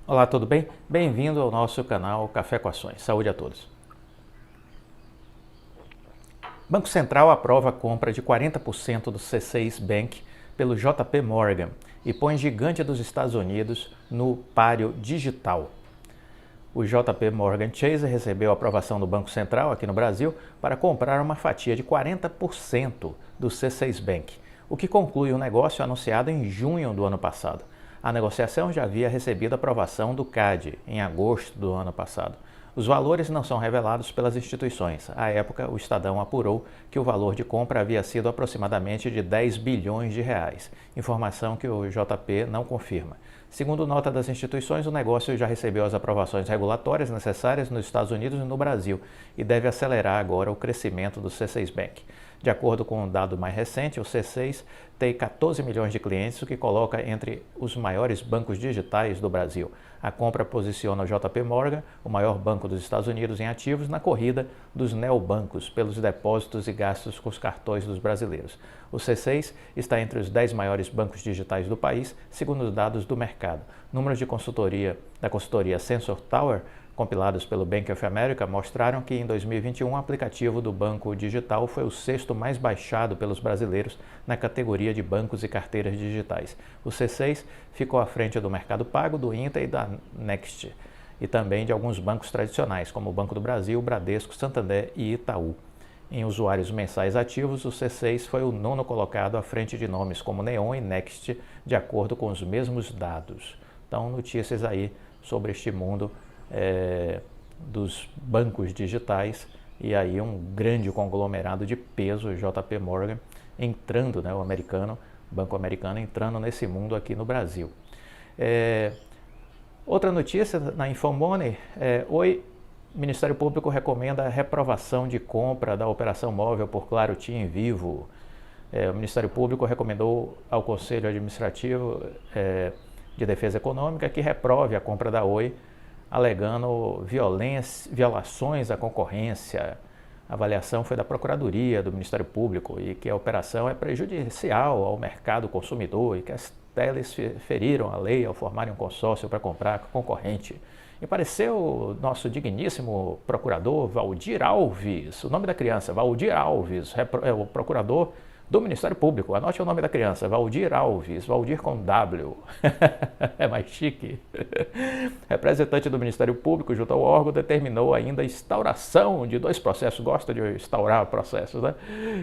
Olá, tudo bem? Bem-vindo ao nosso canal Café com Ações. Saúde a todos. Banco Central aprova a compra de 40% do C6 Bank pelo JP Morgan e põe gigante dos Estados Unidos no páreo digital. O JP Morgan Chase recebeu a aprovação do Banco Central aqui no Brasil para comprar uma fatia de 40% do C6 Bank, o que conclui o negócio anunciado em junho do ano passado. A negociação já havia recebido a aprovação do CAD em agosto do ano passado. Os valores não são revelados pelas instituições. À época, o Estadão apurou que o valor de compra havia sido aproximadamente de 10 bilhões de reais, informação que o JP não confirma. Segundo nota das instituições, o negócio já recebeu as aprovações regulatórias necessárias nos Estados Unidos e no Brasil e deve acelerar agora o crescimento do C6 Bank. De acordo com um dado mais recente, o C6 tem 14 milhões de clientes, o que coloca entre os maiores bancos digitais do Brasil. A compra posiciona o JP Morgan, o maior banco dos Estados Unidos em ativos, na corrida dos neobancos pelos depósitos e gastos com os cartões dos brasileiros. O C6 está entre os 10 maiores bancos digitais do país, segundo os dados do mercado. Números de consultoria da consultoria Sensor Tower, compilados pelo Bank of America, mostraram que em 2021 o aplicativo do banco digital foi o sexto mais baixado pelos brasileiros na categoria de bancos e carteiras digitais. O C6 ficou à frente do Mercado Pago, do Inter e da Next, e também de alguns bancos tradicionais, como o Banco do Brasil, Bradesco, Santander e Itaú. Em usuários mensais ativos, o C6 foi o nono colocado à frente de nomes como Neon e Next, de acordo com os mesmos dados. Então, notícias aí sobre este mundo dos bancos digitais e aí um grande conglomerado de peso, o JP Morgan, entrando, o banco americano entrando nesse mundo aqui no Brasil. Outra notícia na Infomoney, Ministério Público recomenda a reprovação de compra da operação móvel por Claro TIM em Vivo. O Ministério Público recomendou ao Conselho Administrativo de Defesa Econômica que reprove a compra da Oi, alegando violações à concorrência. A avaliação foi da Procuradoria do Ministério Público e que a operação é prejudicial ao mercado consumidor e que as teles feriram a lei ao formarem um consórcio para comprar concorrente. E pareceu o nosso digníssimo procurador Valdir Alves, o nome da criança, Valdir Alves, o procurador do Ministério Público. Anote o nome da criança, Valdir Alves, Valdir com W, é mais chique. Representante do Ministério Público junto ao órgão determinou ainda a instauração de 2 processos, gosta de instaurar processos,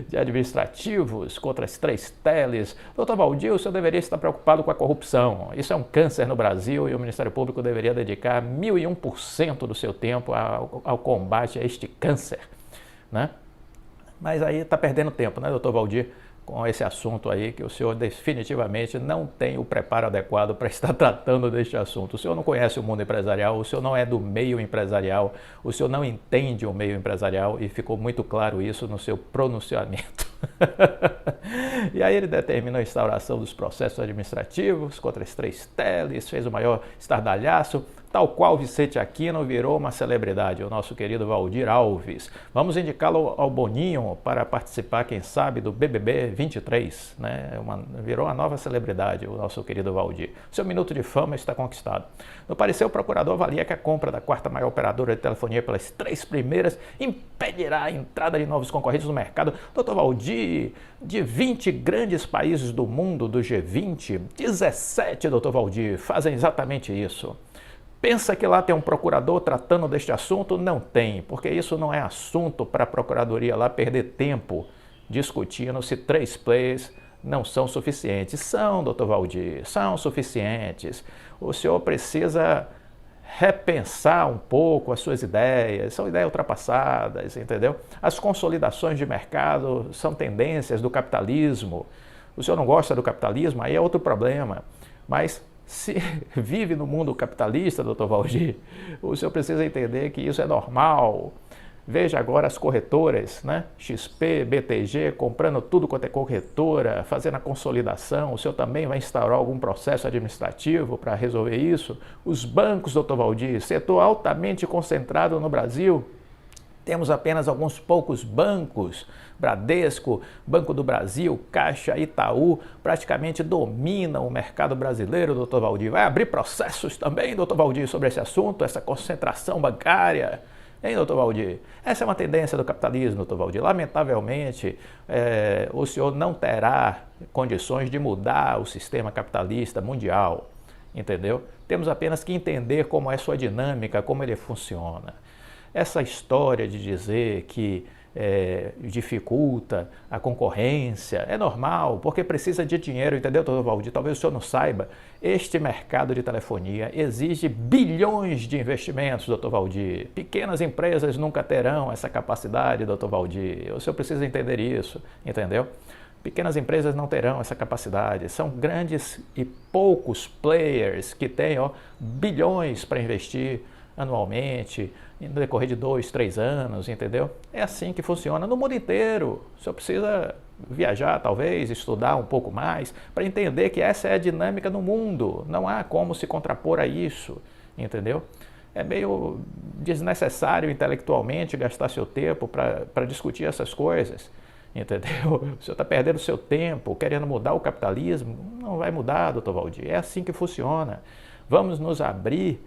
de administrativos contra as 3 teles. Doutor Valdir, o senhor deveria estar preocupado com a corrupção. Isso é um câncer no Brasil e o Ministério Público deveria dedicar 1001% do seu tempo ao combate a este câncer, Mas aí está perdendo tempo, doutor Valdir, com esse assunto aí, que o senhor definitivamente não tem o preparo adequado para estar tratando deste assunto. O senhor não conhece o mundo empresarial, o senhor não é do meio empresarial, o senhor não entende o meio empresarial e ficou muito claro isso no seu pronunciamento. E aí ele determinou a instauração dos processos administrativos contra as 3 teles, fez o maior estardalhaço, tal qual Vicente Aquino virou uma celebridade, o nosso querido Valdir Alves. Vamos indicá-lo ao Boninho para participar, quem sabe, do BBB 23, virou uma nova celebridade, o nosso querido Valdir. Seu minuto de fama está conquistado. No parecer, o procurador avalia que a compra da 4ª maior operadora de telefonia pelas 3 primeiras impedirá a entrada de novos concorrentes no mercado. Doutor Valdir, de 20 grandes países do mundo, do G20, 17, doutor Valdir, fazem exatamente isso. Pensa que lá tem um procurador tratando deste assunto? Não tem, porque isso não é assunto para a procuradoria lá perder tempo discutindo se 3 players não são suficientes. São, doutor Valdir, são suficientes. O senhor precisa repensar um pouco as suas ideias, são ideias ultrapassadas, entendeu? As consolidações de mercado são tendências do capitalismo. O senhor não gosta do capitalismo? Aí é outro problema, mas se vive no mundo capitalista, doutor Valdir, o senhor precisa entender que isso é normal. Veja agora as corretoras, XP, BTG, comprando tudo quanto é corretora, fazendo a consolidação. O senhor também vai instaurar algum processo administrativo para resolver isso? Os bancos, doutor Valdir, setor altamente concentrado no Brasil, Temos apenas alguns poucos bancos, Bradesco, Banco do Brasil, Caixa, Itaú, praticamente dominam o mercado brasileiro, doutor Valdir. Vai abrir processos também, doutor Valdir, sobre esse assunto, essa concentração bancária? Hein, doutor Valdir? Essa é uma tendência do capitalismo, doutor Valdir. Lamentavelmente, o senhor não terá condições de mudar o sistema capitalista mundial, entendeu? Temos apenas que entender como é sua dinâmica, como ele funciona. Essa história de dizer que dificulta a concorrência é normal, porque precisa de dinheiro, entendeu, doutor Valdir? Talvez o senhor não saiba, este mercado de telefonia exige bilhões de investimentos, doutor Valdir. Pequenas empresas nunca terão essa capacidade, doutor Valdir. O senhor precisa entender isso, entendeu? Pequenas empresas não terão essa capacidade. São grandes e poucos players que têm bilhões para investir anualmente, no decorrer de 2, 3 anos, entendeu? É assim que funciona no mundo inteiro. O senhor precisa viajar, talvez, estudar um pouco mais, para entender que essa é a dinâmica no mundo. Não há como se contrapor a isso, entendeu? É meio desnecessário intelectualmente gastar seu tempo para discutir essas coisas, entendeu? O senhor está perdendo seu tempo querendo mudar o capitalismo. Não vai mudar, doutor Valdir. É assim que funciona. Vamos nos abrir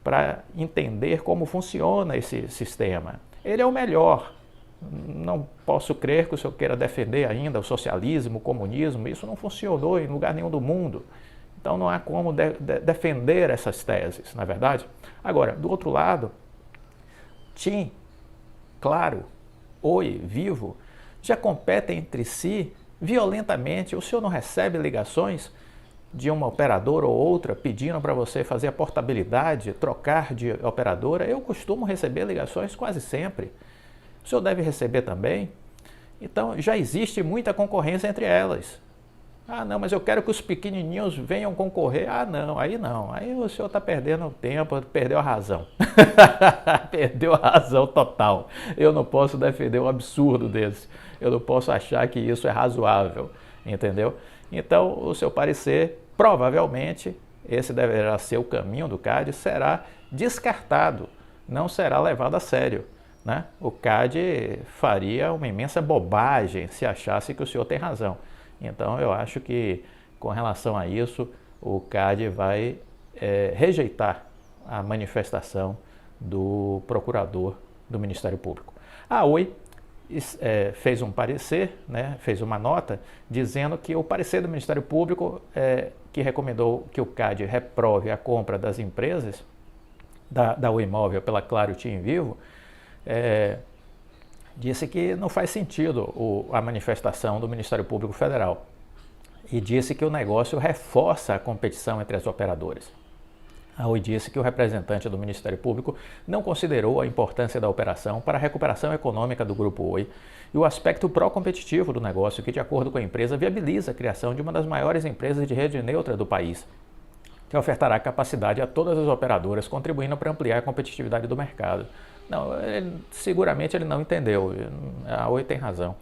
para entender como funciona esse sistema. Ele é o melhor. Não posso crer que o senhor queira defender ainda o socialismo, o comunismo. Isso não funcionou em lugar nenhum do mundo. Então não há como defender essas teses, na verdade. Agora, do outro lado, TIM, Claro, Oi, Vivo, já competem entre si violentamente. O senhor não recebe ligações de uma operadora ou outra pedindo para você fazer a portabilidade, trocar de operadora? Eu costumo receber ligações quase sempre. O senhor deve receber também. Então já existe muita concorrência entre elas. Ah, não, mas eu quero que os pequenininhos venham concorrer. Ah, não, aí não. Aí o senhor está perdendo tempo, perdeu a razão. Perdeu a razão total. Eu não posso defender um absurdo desse. Eu não posso achar que isso é razoável, entendeu? Então, o seu parecer, provavelmente, esse deverá ser o caminho do CAD, será descartado, não será levado a sério, né? O CAD faria uma imensa bobagem se achasse que o senhor tem razão. Então, eu acho que, com relação a isso, o CAD vai rejeitar a manifestação do procurador do Ministério Público. A Oi fez um parecer, né, fez uma nota, dizendo que o parecer do Ministério Público, que recomendou que o CAD reprove a compra das empresas, da Oi Móvel pela Claro TIM Vivo, disse que não faz sentido a manifestação do Ministério Público Federal e disse que o negócio reforça a competição entre as operadoras. A Oi disse que o representante do Ministério Público não considerou a importância da operação para a recuperação econômica do Grupo Oi e o aspecto pró-competitivo do negócio, que, de acordo com a empresa, viabiliza a criação de uma das maiores empresas de rede neutra do país, que ofertará capacidade a todas as operadoras, contribuindo para ampliar a competitividade do mercado. Não, seguramente ele não entendeu. A Oi tem razão.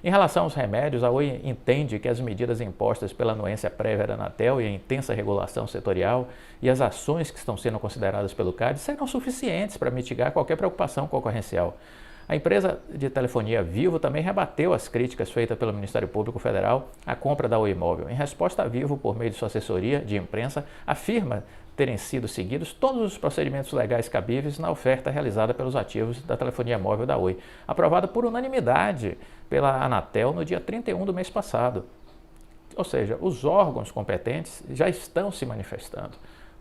Em relação aos remédios, a Oi entende que as medidas impostas pela anuência prévia da Anatel e a intensa regulação setorial e as ações que estão sendo consideradas pelo CAD serão suficientes para mitigar qualquer preocupação concorrencial. A empresa de telefonia Vivo também rebateu as críticas feitas pelo Ministério Público Federal à compra da Oi Móvel. Em resposta, a Vivo, por meio de sua assessoria de imprensa, afirma terem sido seguidos todos os procedimentos legais cabíveis na oferta realizada pelos ativos da telefonia móvel da Oi, aprovada por unanimidade pela Anatel no dia 31 do mês passado. Ou seja, os órgãos competentes já estão se manifestando.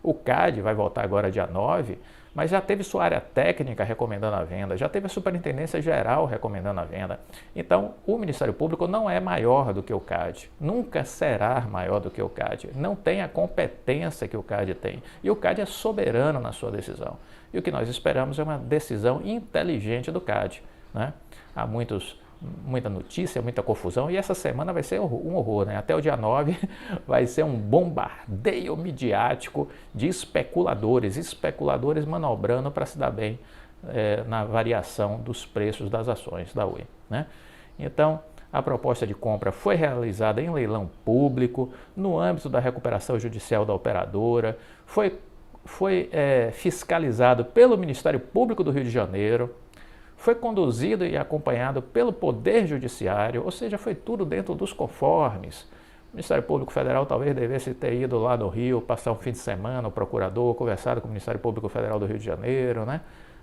O CAD vai voltar agora dia 9, mas já teve sua área técnica recomendando a venda, já teve a Superintendência Geral recomendando a venda. Então, o Ministério Público não é maior do que o CAD, nunca será maior do que o CAD, não tem a competência que o CAD tem. E o CAD é soberano na sua decisão. E o que nós esperamos é uma decisão inteligente do CAD, né? Há muita notícia, muita confusão, e essa semana vai ser um horror, né? Até o dia 9 vai ser um bombardeio midiático de especuladores manobrando para se dar bem na variação dos preços das ações da Oi, né? Então, a proposta de compra foi realizada em leilão público, no âmbito da recuperação judicial da operadora, foi fiscalizado pelo Ministério Público do Rio de Janeiro, foi conduzido e acompanhado pelo Poder Judiciário, ou seja, foi tudo dentro dos conformes. O Ministério Público Federal talvez devesse ter ido lá no Rio, passar um fim de semana, o procurador, conversado com o Ministério Público Federal do Rio de Janeiro, né?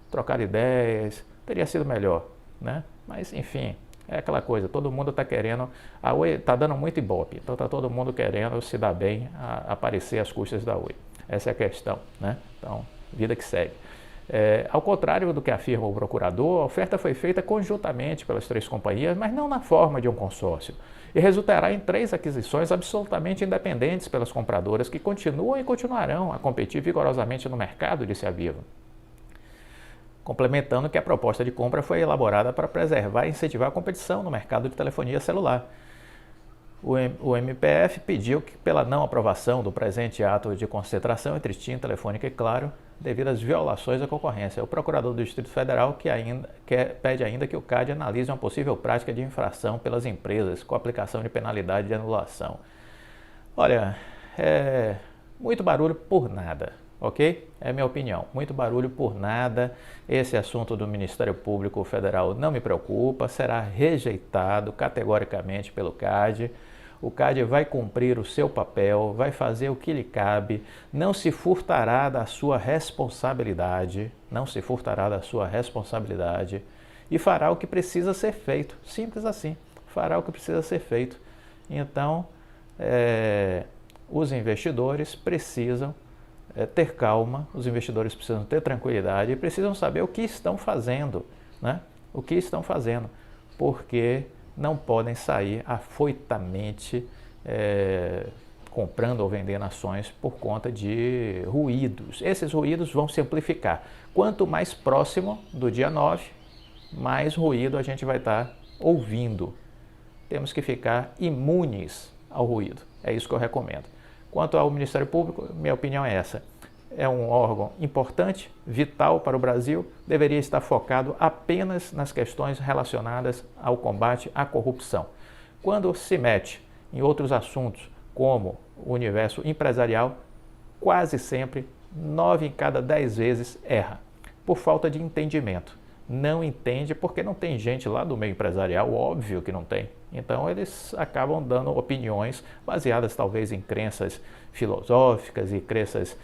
Trocar ideias, teria sido melhor, né? Mas, enfim, é aquela coisa, todo mundo está querendo, a Oi está dando muito ibope, então está todo mundo querendo se dar bem, aparecer às custas da Oi. Essa é a questão, né? Então, vida que segue. Ao contrário do que afirma o procurador, a oferta foi feita conjuntamente pelas 3 companhias, mas não na forma de um consórcio, e resultará em 3 aquisições absolutamente independentes pelas compradoras que continuam e continuarão a competir vigorosamente no mercado, disse a Vivo. Complementando que a proposta de compra foi elaborada para preservar e incentivar a competição no mercado de telefonia celular. O MPF pediu pela não aprovação do presente ato de concentração entre TIM, Telefônica e Claro, devido às violações à concorrência. O procurador do Distrito Federal pede ainda que o CAD analise uma possível prática de infração pelas empresas com aplicação de penalidade de anulação. Olha, muito barulho por nada. Ok? É minha opinião. Muito barulho por nada. Esse assunto do Ministério Público Federal não me preocupa, será rejeitado categoricamente pelo CAD. O CAD vai cumprir o seu papel, vai fazer o que lhe cabe, não se furtará da sua responsabilidade, e fará o que precisa ser feito. Simples assim. Fará o que precisa ser feito. Então, os investidores precisam ter calma, os investidores precisam ter tranquilidade e precisam saber o que estão fazendo, né? O que estão fazendo, porque não podem sair afoitamente comprando ou vendendo ações por conta de ruídos. Esses ruídos vão se amplificar. Quanto mais próximo do dia 9, mais ruído a gente vai estar ouvindo. Temos que ficar imunes ao ruído. É isso que eu recomendo. Quanto ao Ministério Público, minha opinião é essa. É um órgão importante, vital para o Brasil, deveria estar focado apenas nas questões relacionadas ao combate à corrupção. Quando se mete em outros assuntos, como o universo empresarial, quase sempre, 9 em cada 10 vezes erra, por falta de entendimento. Não entende porque não tem gente lá do meio empresarial, óbvio que não tem. Então eles acabam dando opiniões baseadas talvez em crenças filosóficas e crenças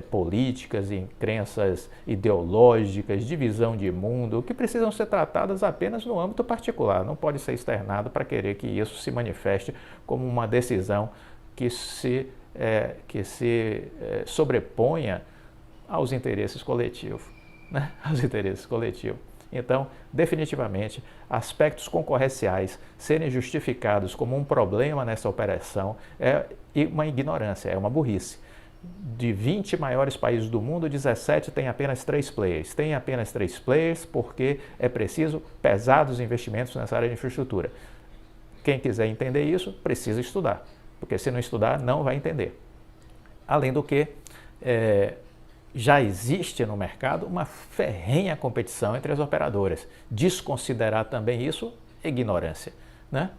políticas, em crenças ideológicas, de visão de mundo, que precisam ser tratadas apenas no âmbito particular. Não pode ser externado para querer que isso se manifeste como uma decisão que se sobreponha aos interesses coletivos. Né? Aos interesses coletivos. Então, definitivamente, aspectos concorrenciais serem justificados como um problema nessa operação é uma ignorância, é uma burrice. De 20 maiores países do mundo, 17 têm apenas 3 players. Tem apenas 3 players porque é preciso pesados investimentos nessa área de infraestrutura. Quem quiser entender isso, precisa estudar, porque se não estudar, não vai entender. Além do que, já existe no mercado uma ferrenha competição entre as operadoras. Desconsiderar também isso é ignorância, né?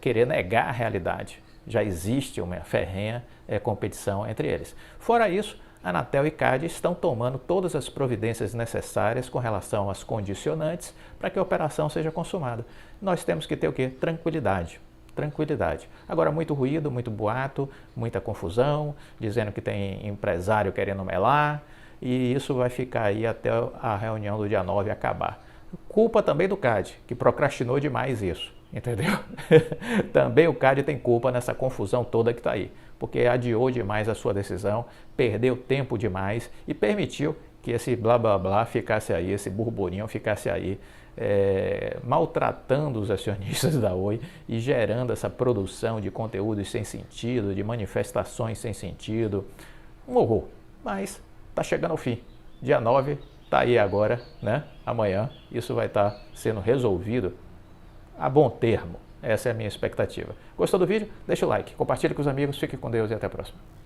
Querer negar a realidade. Já existe uma ferrenha competição entre eles. Fora isso, a Anatel e CAD estão tomando todas as providências necessárias com relação às condicionantes para que a operação seja consumada. Nós temos que ter o quê? Tranquilidade. Tranquilidade. Agora, muito ruído, muito boato, muita confusão, dizendo que tem empresário querendo melar, e isso vai ficar aí até a reunião do dia 9 acabar. Culpa também do CAD, que procrastinou demais isso, entendeu? Também o CAD tem culpa nessa confusão toda que está aí, porque adiou demais a sua decisão, perdeu tempo demais e permitiu que esse blá blá blá ficasse aí, esse burburinho ficasse aí, maltratando os acionistas da Oi e gerando essa produção de conteúdos sem sentido, de manifestações sem sentido. Um horror, mas está chegando ao fim. Dia 9 está aí agora, né? Amanhã isso vai estar sendo resolvido a bom termo. Essa é a minha expectativa. Gostou do vídeo? Deixa o like, compartilhe com os amigos, fique com Deus e até a próxima.